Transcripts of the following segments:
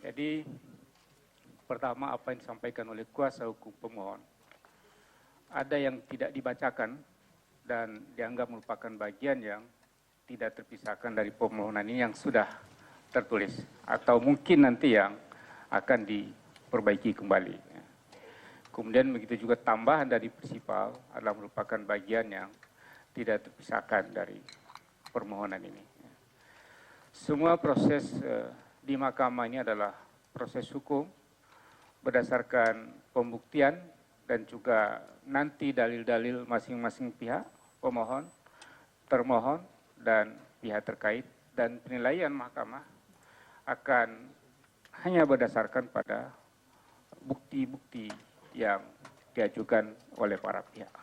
Jadi pertama apa yang disampaikan oleh kuasa hukum pemohon, ada yang tidak dibacakan dan dianggap merupakan bagian yang tidak terpisahkan dari permohonan ini yang sudah tertulis atau mungkin nanti yang akan diperbaiki kembali. Kemudian begitu juga tambahan dari prinsipal adalah merupakan bagian yang tidak terpisahkan dari permohonan ini. Semua proses di mahkamah ini adalah proses hukum berdasarkan pembuktian dan juga nanti dalil-dalil masing-masing pihak, pemohon, termohon, dan pihak terkait, dan penilaian mahkamah akan hanya berdasarkan pada bukti-bukti yang diajukan oleh para pihak.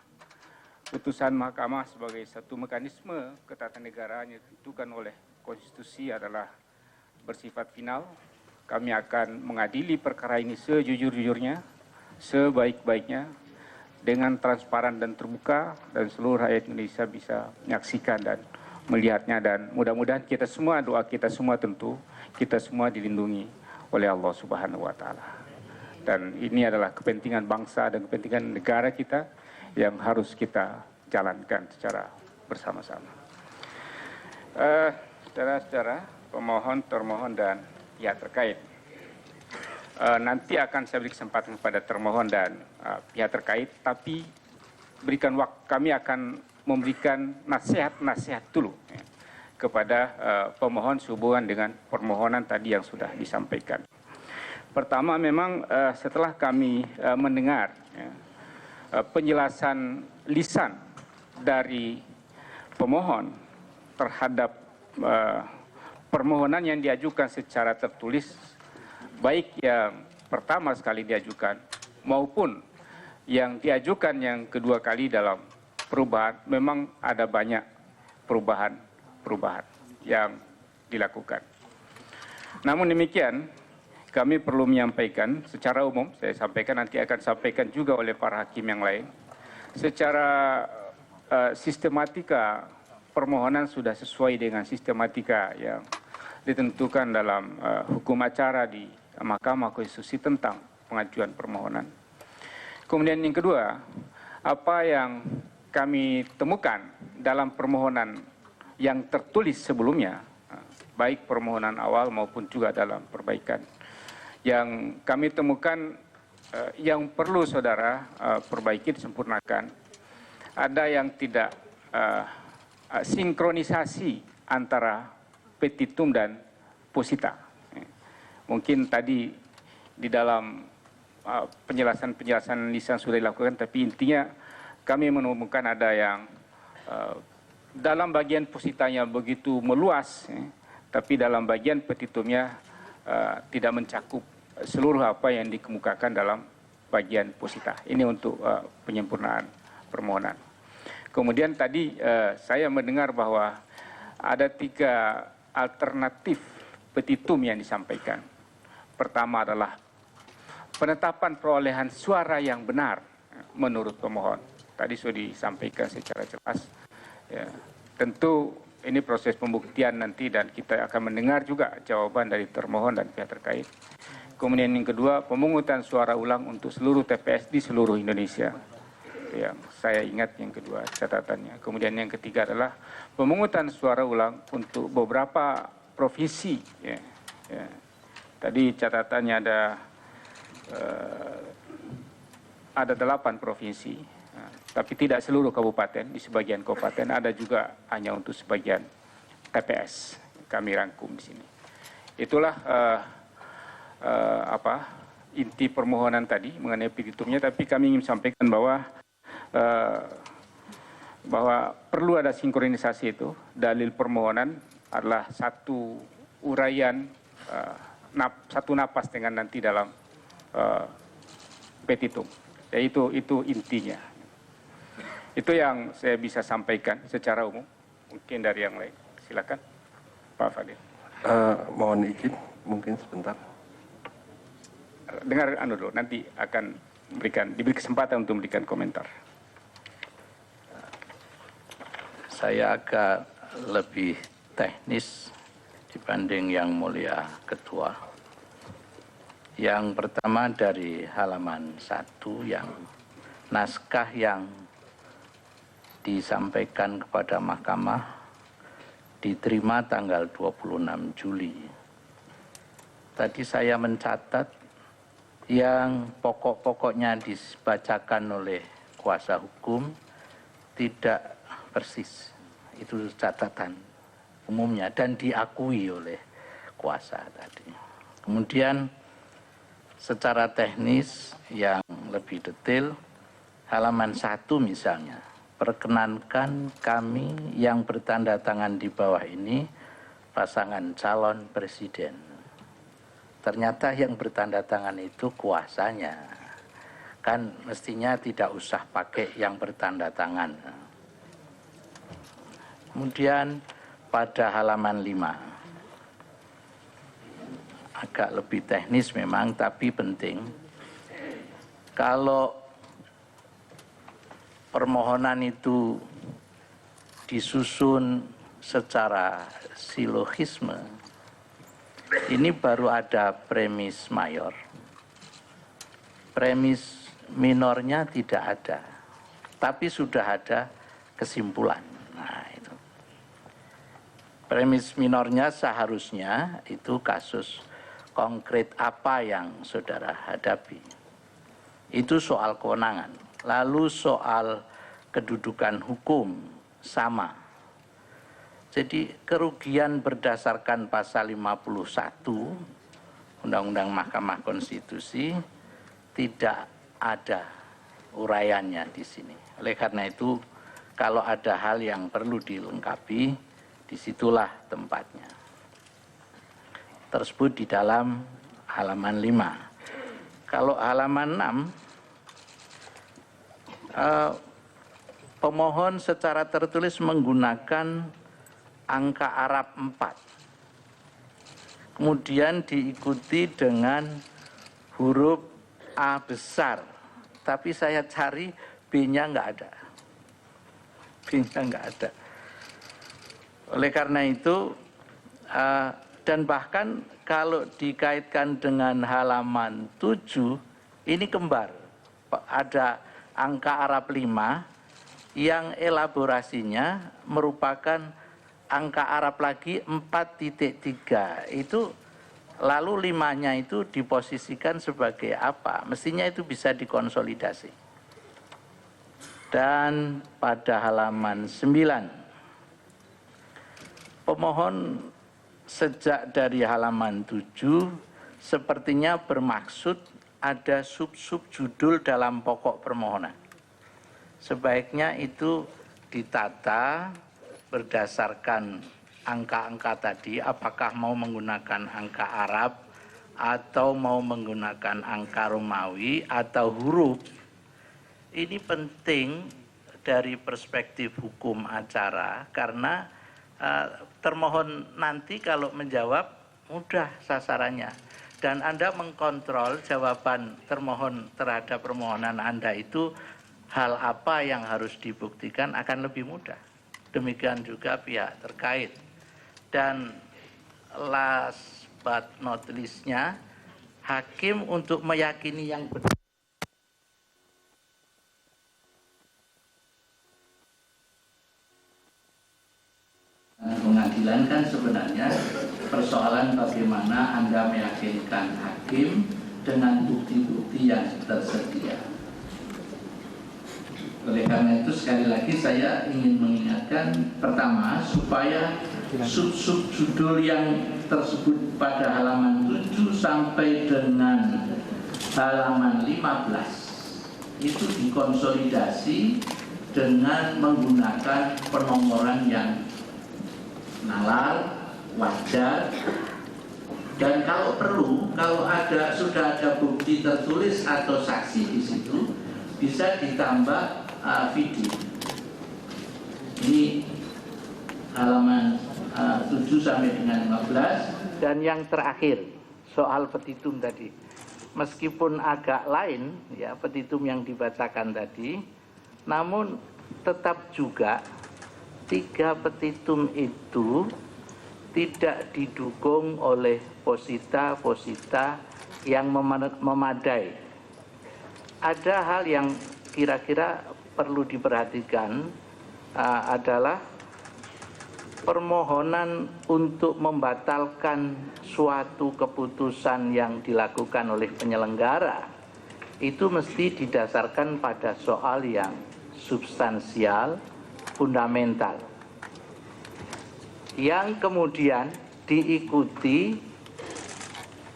Putusan mahkamah sebagai satu mekanisme ketatanegaraan yang ditentukan oleh konstitusi adalah bersifat final. Kami akan mengadili perkara ini sejujur-jujurnya, sebaik-baiknya, dengan transparan dan terbuka, dan seluruh rakyat Indonesia bisa menyaksikan dan melihatnya, dan mudah-mudahan kita semua, doa kita semua tentu, kita semua dilindungi oleh Allah Subhanahu wa Ta'ala. Dan ini adalah kepentingan bangsa dan kepentingan negara kita yang harus kita jalankan secara bersama-sama. Saudara-saudara, pemohon, termohon, dan pihak terkait. Nanti akan saya beri kesempatan kepada termohon dan pihak terkait, tapi berikan waktu, kami akan memberikan nasihat-nasihat dulu kepada pemohon sehubungan dengan permohonan tadi yang sudah disampaikan. Pertama, memang setelah kami mendengar penjelasan lisan dari pemohon terhadap permohonan yang diajukan secara tertulis, baik yang pertama sekali diajukan maupun yang diajukan yang kedua kali dalam perubahan, memang ada banyak perubahan yang dilakukan. Namun demikian, kami perlu menyampaikan secara umum, saya sampaikan, nanti akan sampaikan juga oleh para hakim yang lain, secara sistematika permohonan sudah sesuai dengan sistematika yang ditentukan dalam hukum acara di Mahkamah Konstitusi tentang pengajuan permohonan. Kemudian yang kedua, apa yang kami temukan dalam permohonan yang tertulis sebelumnya, baik permohonan awal maupun juga dalam perbaikan, yang kami temukan yang perlu saudara perbaiki, disempurnakan, ada yang tidak sinkronisasi antara petitum dan posita. Mungkin tadi di dalam penjelasan lisan sudah dilakukan, tapi intinya kami menemukan ada yang dalam bagian positanya begitu meluas, tapi dalam bagian petitumnya tidak mencakup seluruh apa yang dikemukakan dalam bagian posita. Ini untuk penyempurnaan permohonan. Kemudian tadi saya mendengar bahwa ada 3 alternatif petitum yang disampaikan. Pertama adalah penetapan perolehan suara yang benar menurut pemohon. Tadi sudah disampaikan secara jelas. Ya, tentu ini proses pembuktian nanti dan kita akan mendengar juga jawaban dari termohon dan pihak terkait. Kemudian yang kedua, pemungutan suara ulang untuk seluruh TPS di seluruh Indonesia. Yang saya ingat yang kedua catatannya. Kemudian yang ketiga adalah pemungutan suara ulang untuk beberapa provinsi. Ya. Tadi catatannya ada 8 provinsi, tapi tidak seluruh kabupaten. Di sebagian kabupaten ada juga hanya untuk sebagian TPS. Kami rangkum di sini. Itulah inti permohonan tadi mengenai petitumnya. Tapi kami ingin sampaikan bahwa perlu ada sinkronisasi itu. Dalil permohonan adalah satu uraian, satu napas dengan nanti dalam petitum. Ya, itu intinya. Itu yang saya bisa sampaikan secara umum. Mungkin dari yang lain. Silakan, Pak Fadil. Mohon izin, mungkin sebentar. Dengar dulu, nanti akan diberi kesempatan untuk memberikan komentar. Saya agak lebih teknis dibanding yang mulia ketua. Yang pertama dari halaman 1 yang naskah yang disampaikan kepada Mahkamah diterima tanggal 26 Juli. Tadi saya mencatat yang pokok-pokoknya dibacakan oleh kuasa hukum tidak persis. Itu catatan umumnya dan diakui oleh kuasa tadi. Kemudian secara teknis yang lebih detail, halaman 1 misalnya, perkenankan kami yang bertanda tangan di bawah ini pasangan calon presiden. Ternyata yang bertanda tangan itu kuasanya. Kan mestinya tidak usah pakai yang bertanda tangan. Kemudian pada halaman 5, agak lebih teknis memang tapi penting. Kalau permohonan itu disusun secara silogisme, ini baru ada premis mayor. Premis minornya tidak ada, tapi sudah ada kesimpulan. Nah, itu. Premis minornya seharusnya itu kasus konkret apa yang saudara hadapi. Itu soal kewenangan. Lalu soal kedudukan hukum sama. Jadi kerugian berdasarkan pasal 51 Undang-Undang Mahkamah Konstitusi tidak ada uraiannya di sini. Oleh karena itu, kalau ada hal yang perlu dilengkapi, disitulah tempatnya. Tersebut di dalam halaman 5. Kalau halaman 6, pemohon secara tertulis menggunakan angka Arab 4. Kemudian diikuti dengan huruf A besar. Tapi saya cari B-nya nggak ada. B-nya nggak ada. Oleh karena itu, dan bahkan kalau dikaitkan dengan halaman 7, ini kembar. Ada angka Arab 5 yang elaborasinya merupakan angka Arab lagi 4.3. Itu lalu 5-nya itu diposisikan sebagai apa? Mestinya itu bisa dikonsolidasi. Dan pada halaman 9, pemohon sejak dari halaman 7 sepertinya bermaksud ada sub-sub judul dalam pokok permohonan. Sebaiknya itu ditata berdasarkan angka-angka tadi, apakah mau menggunakan angka Arab atau mau menggunakan angka Romawi atau huruf. Ini penting dari perspektif hukum acara karena termohon nanti kalau menjawab mudah sasarannya dan Anda mengkontrol jawaban termohon terhadap permohonan Anda itu hal apa yang harus dibuktikan akan lebih mudah. Demikian juga pihak terkait. Dan last but not least-nya, hakim untuk meyakini yang benar. Pengadilan kan sebenarnya persoalan bagaimana Anda meyakinkan hakim dengan bukti-bukti yang tersedia. Oleh karena itu sekali lagi saya ingin mengingatkan pertama supaya sub-sub judul yang tersebut pada halaman 7 sampai dengan halaman 15 itu dikonsolidasi dengan menggunakan penomoran yang nalar, wajar, dan kalau perlu, kalau sudah ada bukti tertulis atau saksi di situ bisa ditambah video. Ini halaman 7 sampai dengan 15. Dan yang terakhir soal petitum tadi, meskipun agak lain ya petitum yang dibacakan tadi, namun tetap juga 3 petitum itu tidak didukung oleh posita yang memadai. Ada hal yang kira-kira perlu diperhatikan adalah permohonan untuk membatalkan suatu keputusan yang dilakukan oleh penyelenggara itu mesti didasarkan pada soal yang substansial, fundamental, yang kemudian diikuti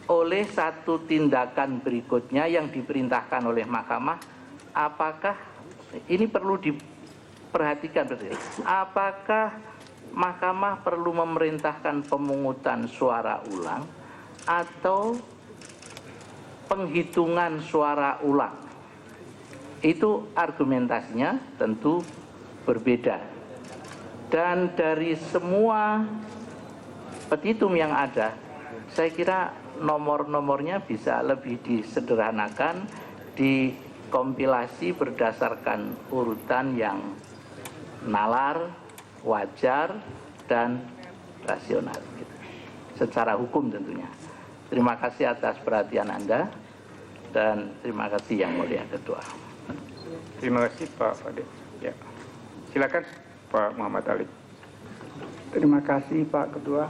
oleh satu tindakan berikutnya yang diperintahkan oleh mahkamah. Apakah ini perlu diperhatikan betul? Apakah mahkamah perlu memerintahkan pemungutan suara ulang atau penghitungan suara ulang? Itu argumentasinya tentu berbeda. Dan dari semua petitum yang ada, saya kira nomor-nomornya bisa lebih disederhanakan, dikompilasi berdasarkan urutan yang nalar, wajar, dan rasional. Secara hukum tentunya. Terima kasih atas perhatian Anda, dan terima kasih Yang Mulia Ketua. Terima kasih Pak Fadil. Ya. Silakan Pak Muhammad Ali. Terima kasih Pak Ketua.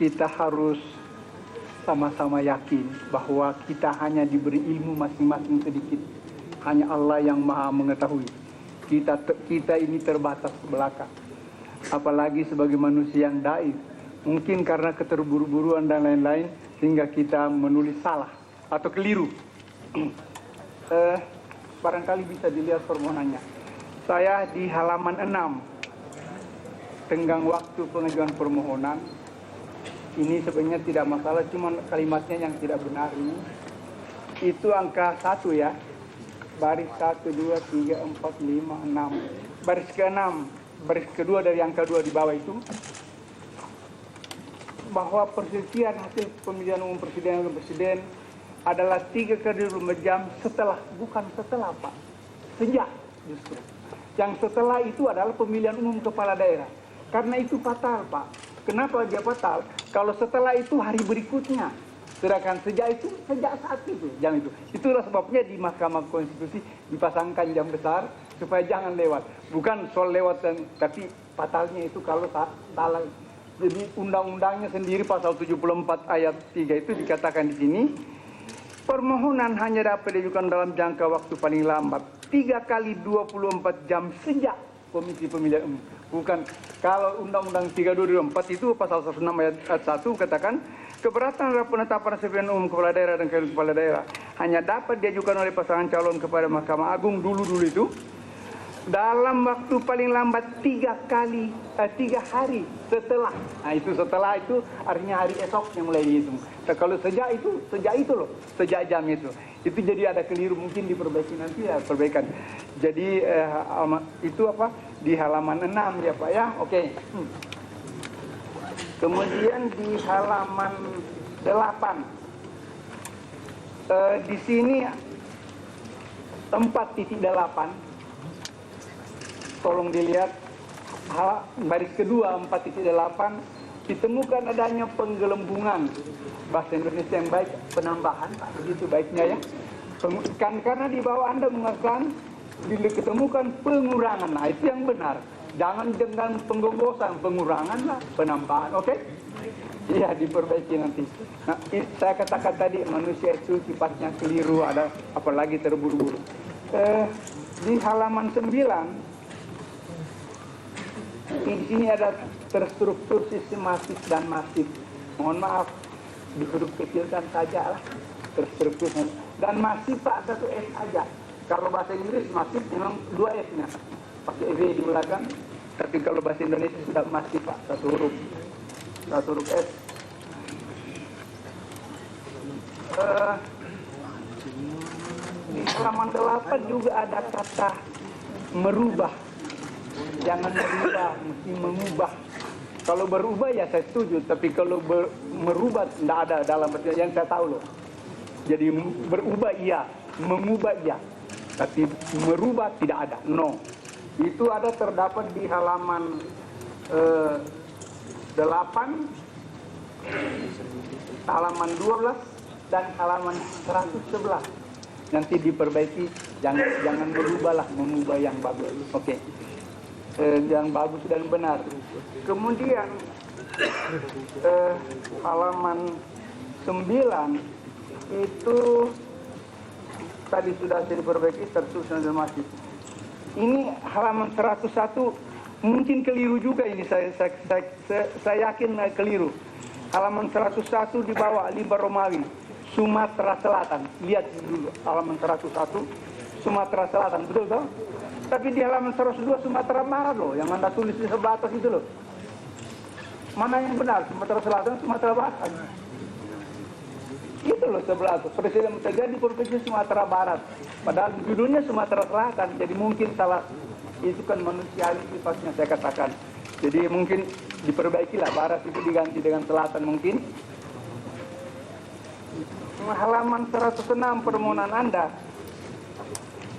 Kita harus sama-sama yakin bahwa kita hanya diberi ilmu masing-masing sedikit. Hanya Allah yang Maha mengetahui. Kita ini terbatas ke belakang. Apalagi sebagai manusia yang daif. Mungkin karena keterburu-buruan dan lain-lain sehingga kita menulis salah atau keliru. Barangkali bisa dilihat permohonannya. Saya di halaman 6 tenggang waktu pengajuan permohonan. Ini sebenarnya tidak masalah, cuma kalimatnya yang tidak benar ini. Itu angka 1 ya. Baris 1, 2, 3, 4, 5, 6. Baris ke-6, baris kedua dari angka 2 di bawah itu. Bahwa perselisihan hasil pemilihan umum presiden dan wakil presiden adalah 3x24 jam setelah, bukan setelah Pak. Sejak justru. Yang setelah itu adalah pemilihan umum kepala daerah. Karena itu fatal Pak. Kenapa dia fatal? Kalau setelah itu hari berikutnya. Sedangkan sejak itu, sejak saat itu, jam itu. Itulah sebabnya di Mahkamah Konstitusi dipasangkan jam besar supaya jangan lewat. Bukan soal lewat, tapi fatalnya itu kalau salah. Jadi undang-undangnya sendiri pasal 74 ayat 3 itu dikatakan di sini, permohonan hanya dapat diajukan dalam jangka waktu paling lambat 3x24 jam sejak Komisi Pemilihan Umum. Bukan kalau Undang-Undang 3224 itu pasal 16 ayat 1 katakan keberatan terhadap penetapan pemilihan umum kepala daerah dan wakil kepala daerah hanya dapat diajukan oleh pasangan calon kepada Mahkamah Agung dulu itu dalam waktu paling lambat 3 hari setelah. Nah itu setelah itu artinya hari esoknya mulai dihitung. Nah, kalau sejak itu loh, sejak jam itu. Itu jadi ada keliru, mungkin diperbaiki nanti ya perbaikan. Jadi itu apa di halaman 6 ya Pak ya. Oke. Kemudian di halaman 8 di sini 4.8. Tolong dilihat baris kedua 4.8 ditemukan adanya penggelembungan bahasa Indonesia yang baik, penambahan Pak, begitu baiknya ya. Karena di bawah Anda mengatakan ditemukan pengurangan, nah itu yang benar. Jangan dengan penggonggosan, pengurangan lah, penambahan, oke? Iya diperbaiki nanti. Nah, saya katakan tadi manusia itu sifatnya keliru, ada apalagi terburu-buru. Di halaman 9 di sini ada terstruktur sistematis dan masif. Mohon maaf, di huruf kecilkan saja lah. Terstruktur dan masif Pak 1 S aja. Kalau bahasa Inggris masif memang 2 S-nya. Pakai V di belakang. Tapi kalau bahasa Indonesia sudah masif Pak, 1 huruf. 1 huruf S. Di halaman 8 juga ada kata merubah. Jangan merubah, mesti mengubah. Kalau berubah ya saya setuju, tapi kalau merubah tidak ada dalam yang saya tahu loh. Jadi berubah iya, mengubah iya, tapi merubah tidak ada, no. Itu ada terdapat di halaman 8 halaman 12 dan halaman 111. Nanti diperbaiki, jangan mengubah yang bagus. Oke. Yang bagus dan benar. Kemudian halaman 9 itu tadi sudah diperbaiki, tertulis dan masih. Ini halaman 101 mungkin keliru juga ini, saya yakin keliru. Halaman 101 di bawah Limba Romawi, Sumatera Selatan. Lihat dulu halaman 101 Sumatera Selatan, betul toh? Tapi di halaman 102 Sumatera Barat loh, yang Anda tulis di sebelah atas itu loh. Mana yang benar? Sumatera Selatan, Sumatera Barat? Itu loh sebelah itu. Presiden terjadi di Provinsi Sumatera Barat. Padahal judulnya Sumatera Selatan. Jadi mungkin salah. Itu kan manusiawi sifatnya saya katakan. Jadi mungkin diperbaikilah, Barat itu diganti dengan Selatan mungkin. Halaman 106 permohonan Anda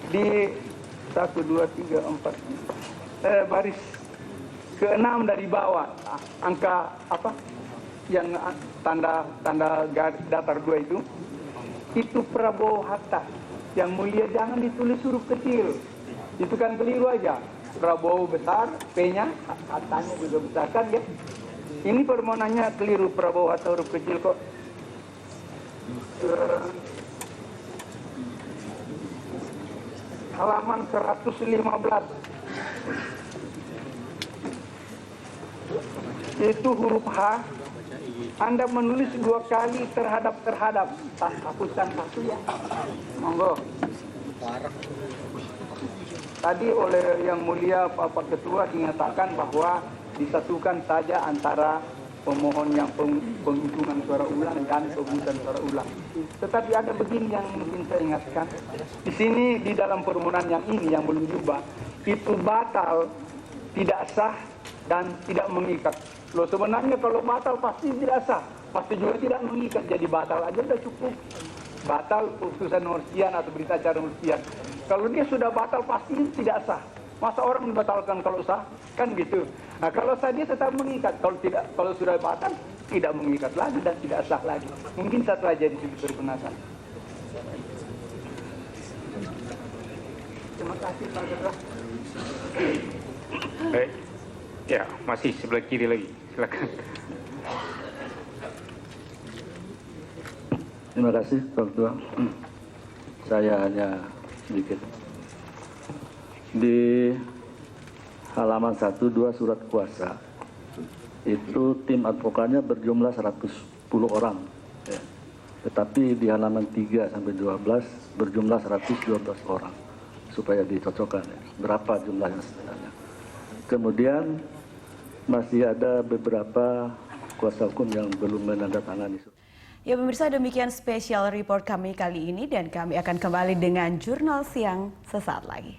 di 1, 2, 3, 4 baris ke-6 dari bawah, angka apa yang tanda datar 2 itu Prabowo Hatta. Yang mulia jangan ditulis huruf kecil, itu kan keliru aja. Prabowo besar, P-nya, Hattanya juga besar kan ya. Ini permohonannya keliru, Prabowo Hatta huruf kecil kok. Halaman 115 itu huruf H, Anda menulis 2 kali terhadap. Hapuskan satu ya, monggo. Tadi oleh yang mulia Bapak Ketua dinyatakan bahwa disatukan saja antara pemohon yang penghitungan suara ulang dan pemungutan suara ulang. Tetapi ada begini yang mungkin saya ingatkan. Di sini di dalam permohonan yang ini yang belum diubah itu batal, tidak sah dan tidak mengikat. Loh sebenarnya kalau batal pasti tidak sah, pasti juga tidak mengikat. Jadi batal aja sudah cukup. Batal putusan nomor sekian atau berita acara nomor sekian. Kalau dia sudah batal pasti tidak sah. Masa orang membatalkan kalau sah? Kan gitu. Nah kalau sah dia tetap mengikat. Kalau sudah batal tidak mengikat lagi dan tidak sah lagi. Mungkin satu aja di situ berkenasan. Terima kasih Pak Ketua. Baik. Ya, masih sebelah kiri lagi. Silakan. Terima kasih Pak Ketua. Saya hanya sedikit. Di halaman 1, 2 surat kuasa itu tim advokatnya berjumlah 110 orang ya. Tetapi di halaman 3 sampai 12 berjumlah 112 orang supaya dicocokkan ya. Berapa jumlahnya sebenarnya. Kemudian masih ada beberapa kuasa hukum yang belum menandatangani. Ya pemirsa, demikian spesial report kami kali ini dan kami akan kembali dengan Jurnal Siang sesaat lagi.